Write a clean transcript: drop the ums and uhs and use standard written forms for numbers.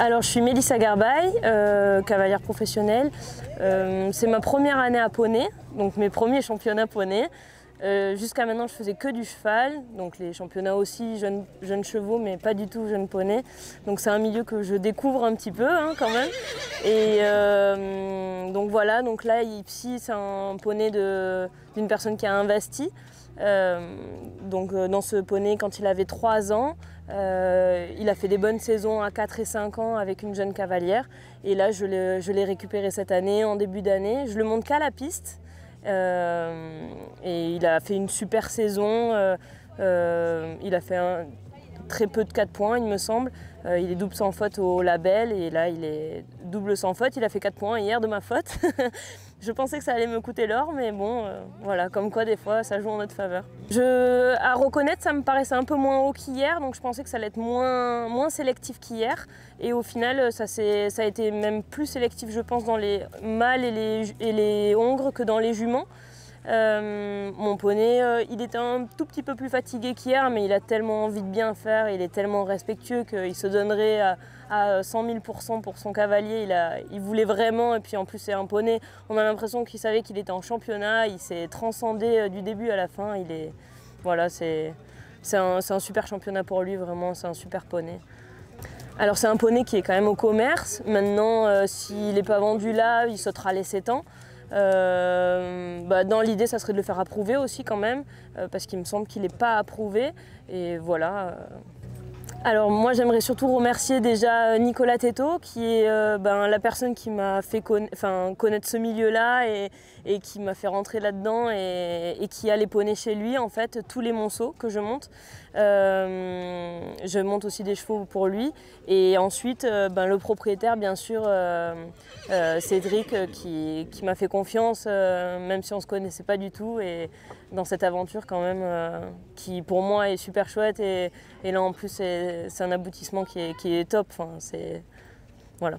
Alors je suis Mélissa Garbaille, cavalière professionnelle. C'est ma première année à poney, donc mes premiers championnats poney. Jusqu'à maintenant je faisais que du cheval, donc les championnats aussi jeunes chevaux mais pas du tout jeunes poney. Donc c'est un milieu que je découvre un petit peu quand même. Et donc voilà, donc là Ipsy c'est un poney d'une personne qui a investi. Donc dans ce poney quand il avait 3 ans, il a fait des bonnes saisons à 4 et 5 ans avec une jeune cavalière. Et là je l'ai récupéré cette année, en début d'année. Je le monte qu'à la piste. Et il a fait une super saison, il a fait très peu de 4 points il me semble, il est double sans faute au label et là il est double sans faute, il a fait 4 points hier de ma faute. Je pensais que ça allait me coûter l'or mais bon voilà, comme quoi des fois ça joue en notre faveur. À reconnaître, ça me paraissait un peu moins haut qu'hier, donc je pensais que ça allait être moins sélectif qu'hier et au final ça a été même plus sélectif je pense dans les mâles et les hongres que dans les juments. Mon poney, il était un tout petit peu plus fatigué qu'hier, mais il a tellement envie de bien faire, il est tellement respectueux qu'il se donnerait à 100 000% pour son cavalier. Il voulait vraiment, et puis en plus c'est un poney, on a l'impression qu'il savait qu'il était en championnat, il s'est transcendé du début à la fin. Voilà, c'est un super championnat pour lui, vraiment, c'est un super poney. Alors c'est un poney qui est quand même au commerce. Maintenant, s'il n'est pas vendu là, il sautera les 7 ans. Dans l'idée, ça serait de le faire approuver aussi quand même, parce qu'il me semble qu'il n'est pas approuvé. Et voilà. Alors moi, j'aimerais surtout remercier déjà Nicolas Této, qui est la personne qui m'a fait connaître ce milieu-là et qui m'a fait rentrer là-dedans et qui a les poneys chez lui, en fait, tous les monceaux que je monte. Je monte aussi des chevaux pour lui. Et ensuite, le propriétaire, bien sûr, Cédric, qui m'a fait confiance, même si on ne se connaissait pas du tout, et dans cette aventure quand même, qui pour moi est super chouette. Et là, en plus, c'est un aboutissement qui est top. Enfin, voilà.